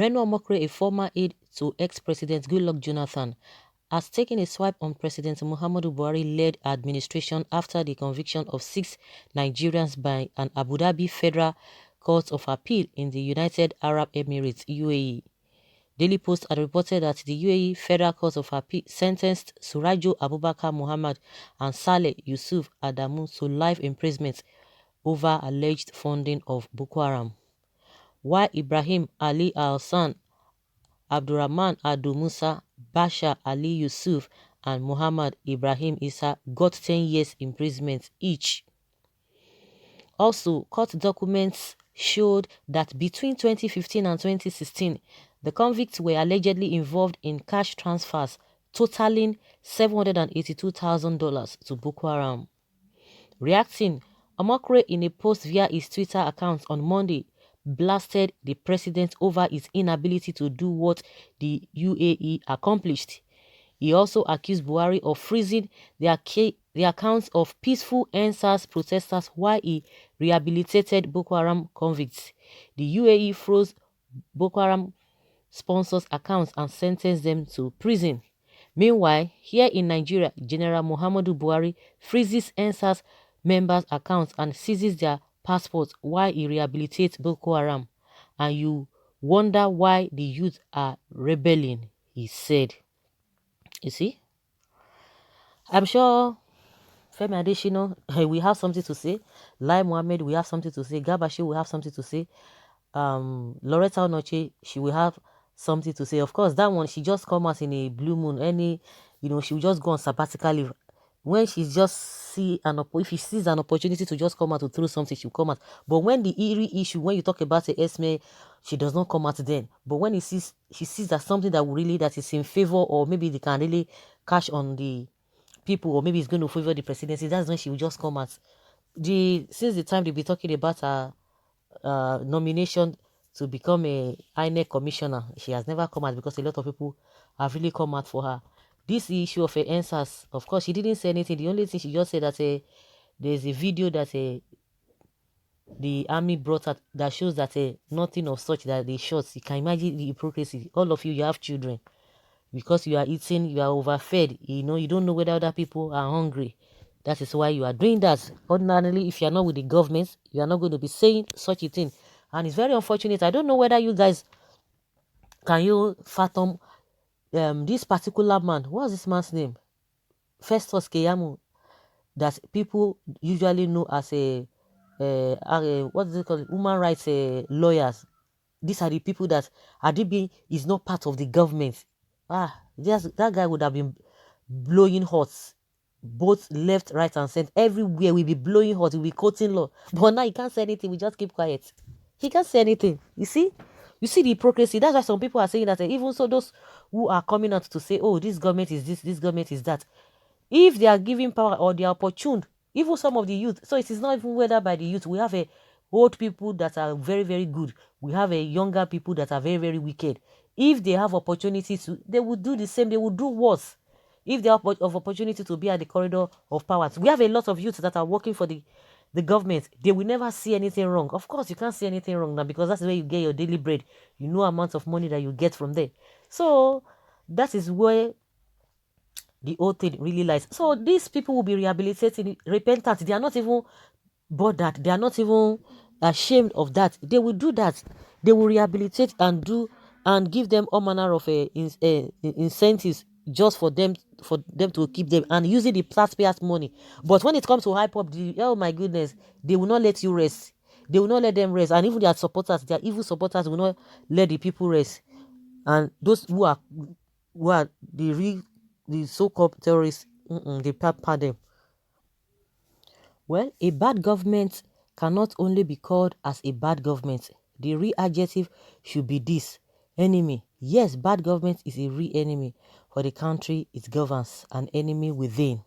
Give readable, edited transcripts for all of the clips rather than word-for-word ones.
Reno Omokri, a former aide to ex-President Goodluck Jonathan, has taken a swipe on President Muhammadu Buhari-led administration after the conviction of 6 Nigerians by an Abu Dhabi Federal Court of Appeal in the United Arab Emirates (UAE). Daily Post had reported that the UAE Federal Court of Appeal sentenced Surajo Abubakar Muhammad and Saleh Yusuf Adamu to life imprisonment over alleged funding of Boko Haram, while Ibrahim Ali Al-San, Abdurrahman Adu Musa, Bashar Ali Yusuf, and Muhammad Ibrahim Isa got 10 years imprisonment each. Also, court documents showed that between 2015 and 2016, the convicts were allegedly involved in cash transfers totaling $782,000 to Boko Haram. Reacting, Omokri, in a post via his Twitter account on Monday, blasted the president over his inability to do what the UAE accomplished. He also accused Buhari of freezing the accounts of peaceful NSAS protesters while he rehabilitated Boko Haram convicts. The UAE froze Boko Haram sponsors' accounts and sentenced them to prison. Meanwhile, here in Nigeria, General Muhammadu Buhari freezes NSAS members' accounts and seizes their passports while he rehabilitates Boko Haram. And you wonder why the youth are rebelling, he said. You see? I'm sure Femi Adesina we have something to say. Lai Mohammed, we have something to say. Gabashi, we have something to say. Loretta Onoche, she will have something to say. Of course, that one, she just come out in a blue moon. She will just go on sabbatical leave. When she just if she sees an opportunity to just come out to throw something, she'll come out. But when the eerie issue, when you talk about the SPØNSØዄ, she does not come out then. But when she sees that something that is in favor, or maybe they can really cash on the people, or maybe it's going to favor the presidency, that's when she will just come out. Since the time they'll be talking about her nomination to become a INEC commissioner, she has never come out because a lot of people have really come out for her. This issue of NSAS, of course, she didn't say anything. The only thing she just said that there's a video that the army brought out that shows that nothing of such that they shot. You can imagine the hypocrisy. All of you have children. Because you are eating, you are overfed. You don't know whether other people are hungry. That is why you are doing that. Ordinarily, if you are not with the government, you are not going to be saying such a thing. And it's very unfortunate. I don't know whether you guys, can you fathom this particular man? What's this man's name? Festus Keyamo, that people usually know as what is it called? Human rights lawyers. These are the people that Adibi is not part of the government. That guy would have been blowing hot, both left, right, and center. Everywhere we be blowing hot, we be quoting law. But now he can't say anything. We just keep quiet. He can't say anything. You see the hypocrisy. That's why some people are saying that even so, those who are coming out to say, oh, this government is this government is that, if they are giving power or they are opportune, even some of the youth. So it is not even whether by the youth. We have old people that are very, very good. We have younger people that are very, very wicked. If they have opportunities to, they will do the same. They will do worse. If they have of opportunity to be at the corridor of power. We have a lot of youths that are working for the government. They will never see anything wrong. Of course, you can't see anything wrong now because that's where you get your daily bread. You know amount of money that you get from there. So that is where the whole thing really lies. So these people will be rehabilitating, repentant. They are not even bothered. They are not even ashamed of that. They will do that. They will rehabilitate and give them all manner of incentives just for them to keep them and using the taxpayers' money. But when it comes to hype up, oh my goodness, they will not let you rest. They will not let them rest. And even their supporters, their evil supporters, will not let the people rest. And those who are the so-called terrorists, they pamper them. Well, a bad government cannot only be called as a bad government. The real adjective should be this: enemy. Yes, bad government is a real enemy for the country it governs, an enemy within.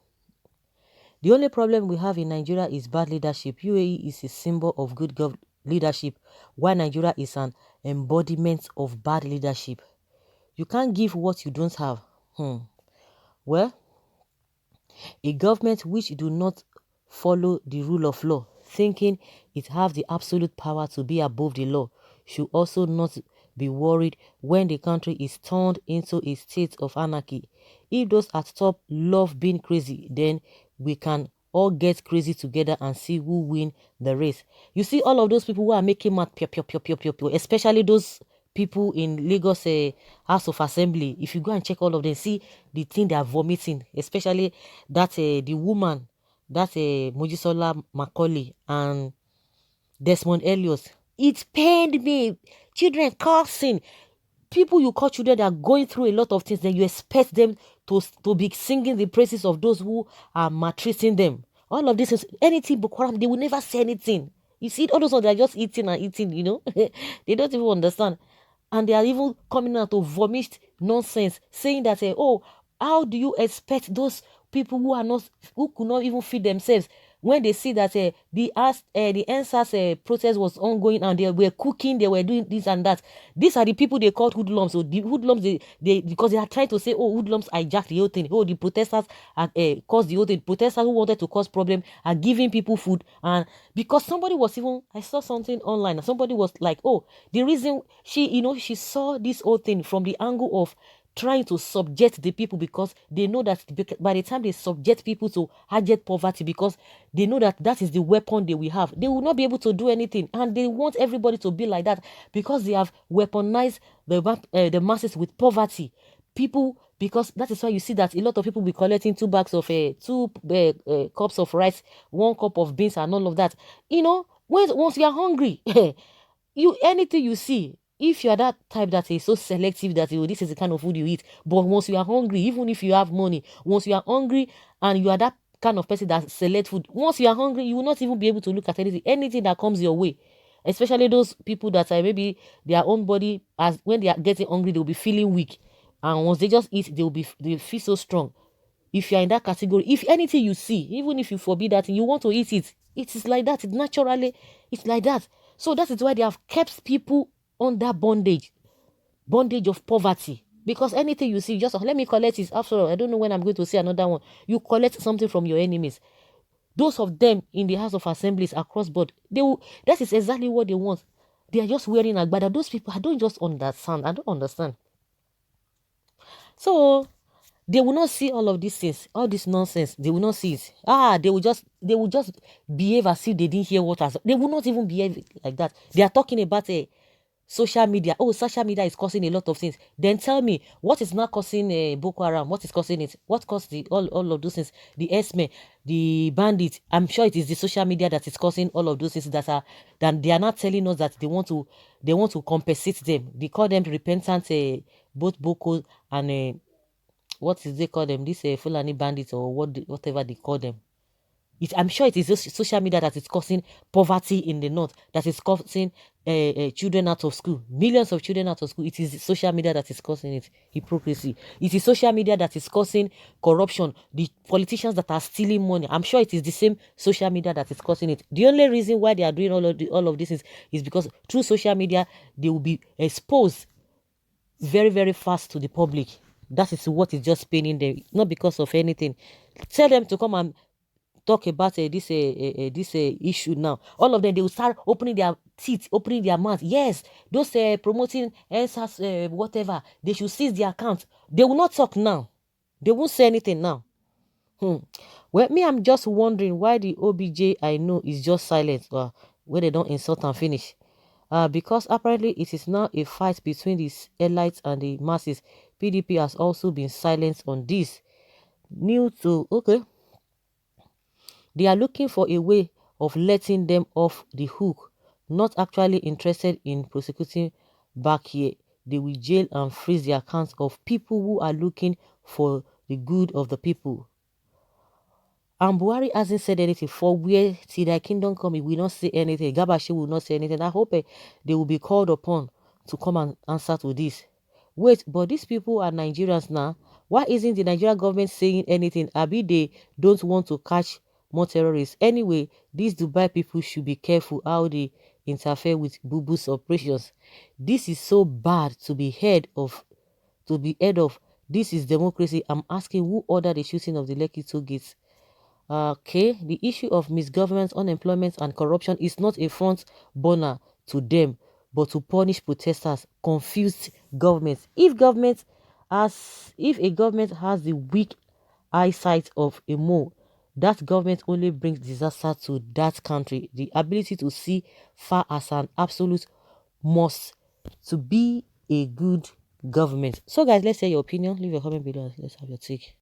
The only problem we have in Nigeria is bad leadership. UAE is a symbol of good leadership, while Nigeria is an embodiment of bad leadership. You can't give what you don't have. Well, a government which do not follow the rule of law, thinking it have the absolute power to be above the law, should also not be worried when the country is turned into a state of anarchy. If those at top love being crazy, then we can all get crazy together and see who win the race. You see all of those people who are making mad, especially those people in Lagos House of Assembly. If you go and check all of them, see the thing they are vomiting, especially that the woman, that Mojisola Macaulay and Desmond Elliot. It pained me. Children cursing. People you call children that are going through a lot of things, then you expect them to be singing the praises of those who are maltreating them. All of this is anything Boko Haram, they will never say anything. You see, all those ones, they're just eating and eating, you know. They don't even understand. And they are even coming out to vomit nonsense, saying that, oh, how do you expect those people who could not even feed themselves when they see that the NSAS protest was ongoing and they were cooking, they were doing this and that. These are the people they called hoodlums. So the hoodlums, they because they are trying to say, oh, hoodlums hijacked the whole thing. Oh, the protesters caused the whole thing. Protesters who wanted to cause problem are giving people food. And because somebody was even, I saw something online, and somebody was like, oh, the reason she saw this whole thing from the angle of trying to subject the people, because they know that by the time they subject people to abject poverty, because they know that that is the weapon they will have, they will not be able to do anything, and they want everybody to be like that because they have weaponized the masses with poverty. People, because that is why you see that a lot of people be collecting 2 bags of two cups of rice, 1 cup of beans, and all of that. Once you are hungry, anything you see, if you are that type that is so selective that this is the kind of food you eat, but once you are hungry, even if you have money, once you are hungry and you are that kind of person that select food, once you are hungry, you will not even be able to look at anything that comes your way. Especially those people that are maybe their own body, as when they are getting hungry, they will be feeling weak, and once they just eat, they feel so strong. If you are in that category, if anything you see, even if you forbid that thing, you want to eat it. It is like that. It's like that. So that is why they have kept people under bondage of poverty. Because anything you see, just let me collect it. After all, I don't know when I'm going to see another one. You collect something from your enemies. Those of them in the House of Assemblies across board, that is exactly what they want. They are just wearing agbada. Those people, I don't understand. So they will not see all of these things, all this nonsense. They will not see it. They will just behave as if they didn't hear what has. They will not even behave like that. They are talking about social media. Oh, social media is causing a lot of things. Then tell me, what is not causing Boko Haram? What is causing it? What caused all of those things? The SPØN, the bandits. I'm sure it is the social media that is causing all of those things that they are not telling us that they want to compensate them. They call them repentant, both Boko and what is they call them? This Fulani bandits or whatever they call them. I'm sure it is social media that is causing poverty in the north, that is causing children out of school, millions of children out of school. It is social media that is causing it. Hypocrisy. It is social media that is causing corruption. The politicians that are stealing money. I'm sure it is the same social media that is causing it. The only reason why they are doing all of this is because through social media they will be exposed very, very fast to the public. That is what is just paining them, not because of anything. Tell them to come and talk about this issue now. All of them, they will start opening their teeth, opening their mouth. Yes, those promoting SARS, whatever, they should seize their account. They will not talk now. They won't say anything now. Well, me, I'm just wondering why the OBJ I know is just silent, where they don't insult and finish. Because apparently it is now a fight between the elites and the masses. PDP has also been silent on this. Okay. They are looking for a way of letting them off the hook, not actually interested in prosecuting back here. They will jail and freeze the accounts of people who are looking for the good of the people. And Buhari hasn't said anything. For where till thy kingdom come, he will not say anything. Gabashi will not say anything. I hope they will be called upon to come and answer to this. Wait, but these people are Nigerians now. Why isn't the Nigerian government saying anything? Abi they don't want to catch more terrorists. Anyway, these Dubai people should be careful how they interfere with Bubu's operations. This is so bad to be heard of. This is democracy. I'm asking who ordered the shooting of the Lekki toll gates. Okay, the issue of misgovernance, unemployment, and corruption is not a front burner to them. but to punish protesters, confused governments. If a government has the weak eyesight of a mole, that government only brings disaster to that country. The ability to see far as an absolute must to be a good government. So guys, let's hear your opinion. Leave your comment below. Let's have your take.